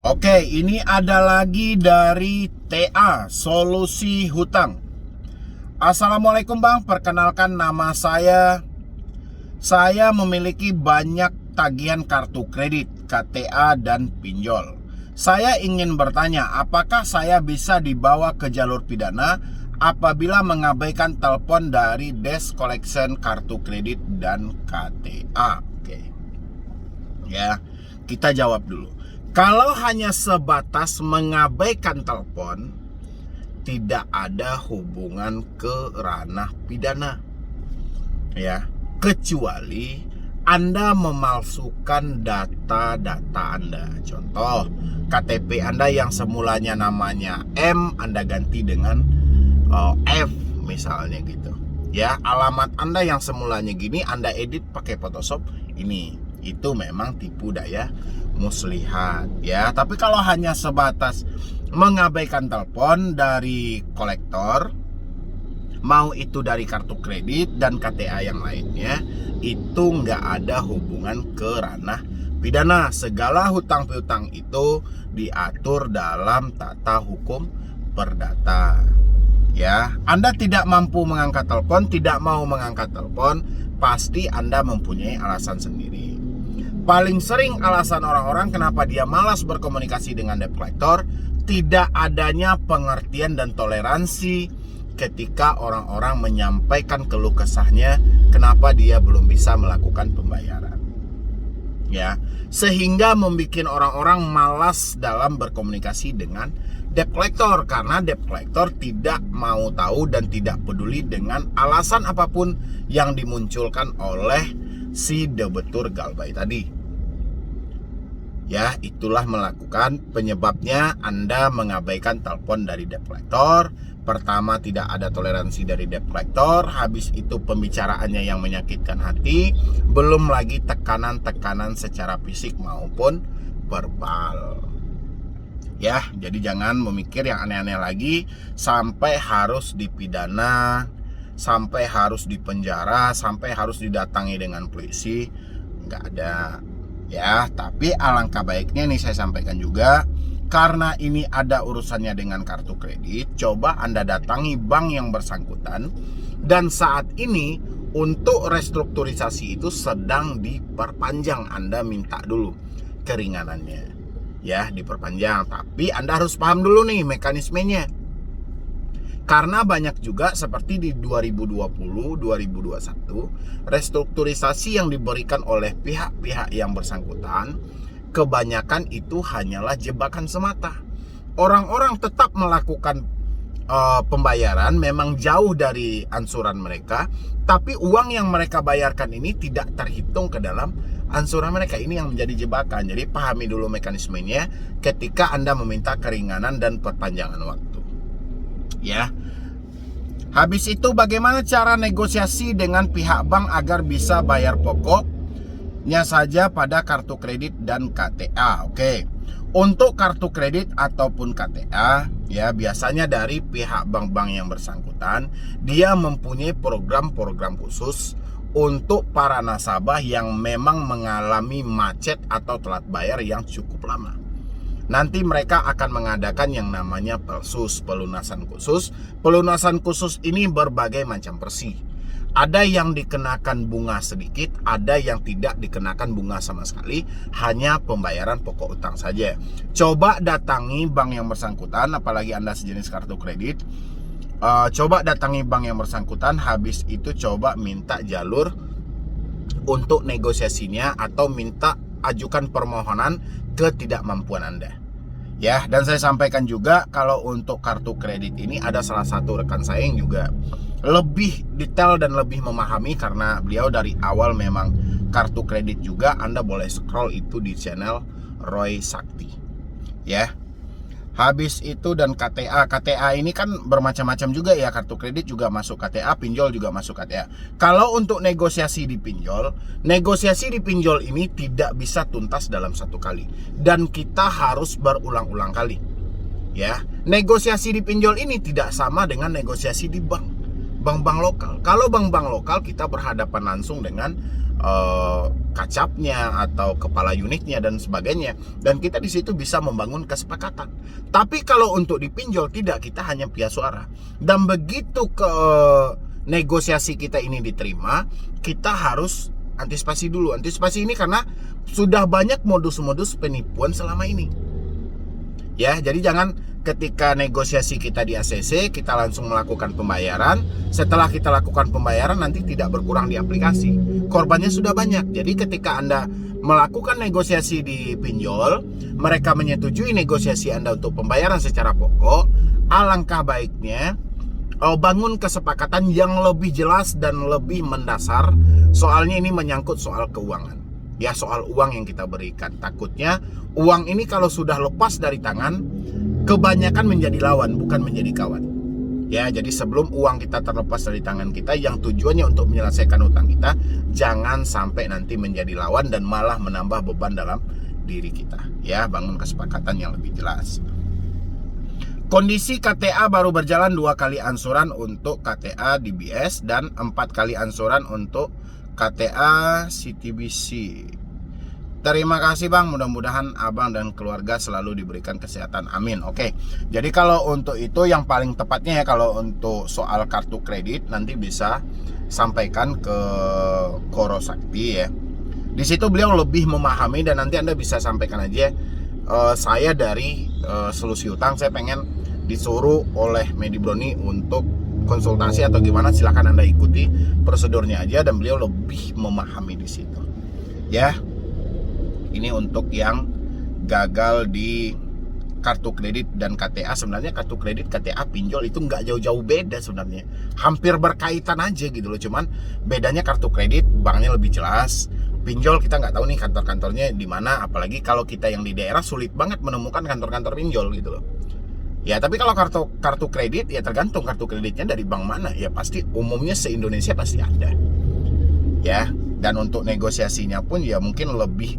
Oke, ini ada lagi dari TA Solusi Hutang. Assalamualaikum Bang, perkenalkan nama saya. Saya memiliki banyak tagihan kartu kredit, KTA dan pinjol. Saya ingin bertanya, apakah saya bisa dibawa ke jalur pidana apabila mengabaikan telepon dari Desk Collection kartu kredit dan KTA? Oke. Ya, kita jawab dulu. Kalau hanya sebatas mengabaikan telepon, tidak ada hubungan ke ranah pidana. Ya, kecuali Anda memalsukan data-data Anda. Contoh, KTP Anda yang semulanya namanya M, Anda ganti dengan F misalnya gitu. Ya, alamat Anda yang semulanya gini Anda edit pakai Photoshop ini. Itu memang tipu daya muslihat ya. Tapi kalau hanya sebatas mengabaikan telepon dari kolektor, mau itu dari kartu kredit dan KTA yang lainnya, itu nggak ada hubungan ke ranah pidana. Segala hutang piutang itu diatur dalam tata hukum perdata. Ya, Anda tidak mampu mengangkat telepon, tidak mau mengangkat telepon, pasti Anda mempunyai alasan sendiri. Paling sering alasan orang-orang kenapa dia malas berkomunikasi dengan debt collector, tidak adanya pengertian dan toleransi ketika orang-orang menyampaikan keluh kesahnya kenapa dia belum bisa melakukan pembayaran. Ya, sehingga membuat orang-orang malas dalam berkomunikasi dengan debt collector karena debt collector tidak mau tahu dan tidak peduli dengan alasan apapun yang dimunculkan oleh si debetur galbay tadi. Ya, itulah melakukan penyebabnya Anda mengabaikan telepon dari debt collector. Pertama, tidak ada toleransi dari debt collector. Habis itu pembicaraannya yang menyakitkan hati. Belum lagi tekanan-tekanan secara fisik maupun verbal. Ya, jadi jangan memikir yang aneh-aneh lagi sampai harus dipidana, sampai harus dipenjara, sampai harus didatangi dengan polisi. Nggak ada. Ya, tapi alangkah baiknya nih saya sampaikan juga, karena ini ada urusannya dengan kartu kredit, coba Anda datangi bank yang bersangkutan. Dan saat ini untuk restrukturisasi itu sedang diperpanjang. Anda minta dulu keringanannya, ya, diperpanjang. Tapi Anda harus paham dulu nih mekanismenya. Karena banyak juga seperti di 2020-2021, restrukturisasi yang diberikan oleh pihak-pihak yang bersangkutan, kebanyakan itu hanyalah jebakan semata. Orang-orang tetap melakukan pembayaran, memang jauh dari ansuran mereka, tapi uang yang mereka bayarkan ini tidak terhitung ke dalam ansuran mereka. Ini yang menjadi jebakan. Jadi pahami dulu mekanismenya ketika Anda meminta keringanan dan perpanjangan waktu. Ya, habis itu bagaimana cara negosiasi dengan pihak bank agar bisa bayar pokoknya saja pada kartu kredit dan KTA. Oke, untuk kartu kredit ataupun KTA, ya, biasanya dari pihak bank-bank yang bersangkutan, dia mempunyai program-program khusus untuk para nasabah yang memang mengalami macet atau telat bayar yang cukup lama. Nanti mereka akan mengadakan yang namanya pelsus, pelunasan khusus. Pelunasan khusus ini berbagai macam versi. Ada yang dikenakan bunga sedikit, ada yang tidak dikenakan bunga sama sekali, hanya pembayaran pokok utang saja. Coba datangi bank yang bersangkutan, apalagi Anda sejenis kartu kredit. Coba datangi bank yang bersangkutan, habis itu coba minta jalur untuk negosiasinya atau minta ajukan permohonan ketidakmampuan Anda. Ya, dan saya sampaikan juga kalau untuk kartu kredit ini ada salah satu rekan saya yang juga lebih detail dan lebih memahami karena beliau dari awal memang kartu kredit juga. Anda boleh scroll itu di channel Roy Sakti. Ya. Habis itu dan KTA. KTA ini kan bermacam-macam juga ya, kartu kredit juga masuk KTA, pinjol juga masuk KTA. Kalau untuk negosiasi di pinjol ini tidak bisa tuntas dalam satu kali. Dan kita harus berulang-ulang kali. Ya, negosiasi di pinjol ini tidak sama dengan negosiasi di bank. Bank-bank lokal. Kalau bank-bank lokal kita berhadapan langsung dengan kacapnya atau kepala unitnya dan sebagainya, dan kita di situ bisa membangun kesepakatan. Tapi kalau untuk dipinjol tidak, kita hanya pihak suara. Dan begitu ke negosiasi kita ini diterima, kita harus antisipasi dulu. Antisipasi ini karena sudah banyak modus-modus penipuan selama ini. Ya, jadi jangan ketika negosiasi kita di ACC, kita langsung melakukan pembayaran. Setelah kita lakukan pembayaran, nanti tidak berkurang di aplikasi. Korbannya sudah banyak. Jadi ketika Anda melakukan negosiasi di pinjol, mereka menyetujui negosiasi Anda untuk pembayaran secara pokok, alangkah baiknya bangun kesepakatan yang lebih jelas dan lebih mendasar. Soalnya ini menyangkut soal keuangan. Ya, soal uang yang kita berikan. Takutnya uang ini kalau sudah lepas dari tangan, kebanyakan menjadi lawan, bukan menjadi kawan. Ya, jadi sebelum uang kita terlepas dari tangan kita yang tujuannya untuk menyelesaikan utang kita, jangan sampai nanti menjadi lawan dan malah menambah beban dalam diri kita. Ya, bangun kesepakatan yang lebih jelas. Kondisi KTA baru berjalan 2 kali ansuran untuk KTA DBS dan 4 kali ansuran untuk KTA CTBC. Terima kasih Bang, mudah-mudahan Abang dan keluarga selalu diberikan kesehatan, amin. Oke, jadi kalau untuk itu yang paling tepatnya ya, kalau untuk soal kartu kredit nanti bisa sampaikan ke Koro Sakti ya. Di situ beliau lebih memahami dan nanti Anda bisa sampaikan aja, saya dari Solusi Hutang, saya pengen disuruh oleh Medi Broni untuk konsultasi atau gimana, silahkan Anda ikuti prosedurnya aja dan beliau lebih memahami di situ. Ya, ini untuk yang gagal di kartu kredit dan KTA. Sebenarnya kartu kredit, KTA, pinjol itu nggak jauh-jauh beda sebenarnya, hampir berkaitan aja gitu loh. Cuman bedanya kartu kredit banknya lebih jelas, pinjol kita nggak tahu nih kantor-kantornya di mana. Apalagi kalau kita yang di daerah sulit banget menemukan kantor-kantor pinjol gitu loh. Ya, tapi kalau kartu kredit ya tergantung kartu kreditnya dari bank mana. Ya pasti umumnya se-Indonesia pasti ada. Ya, dan untuk negosiasinya pun ya mungkin lebih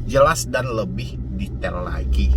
jelas dan lebih detail lagi.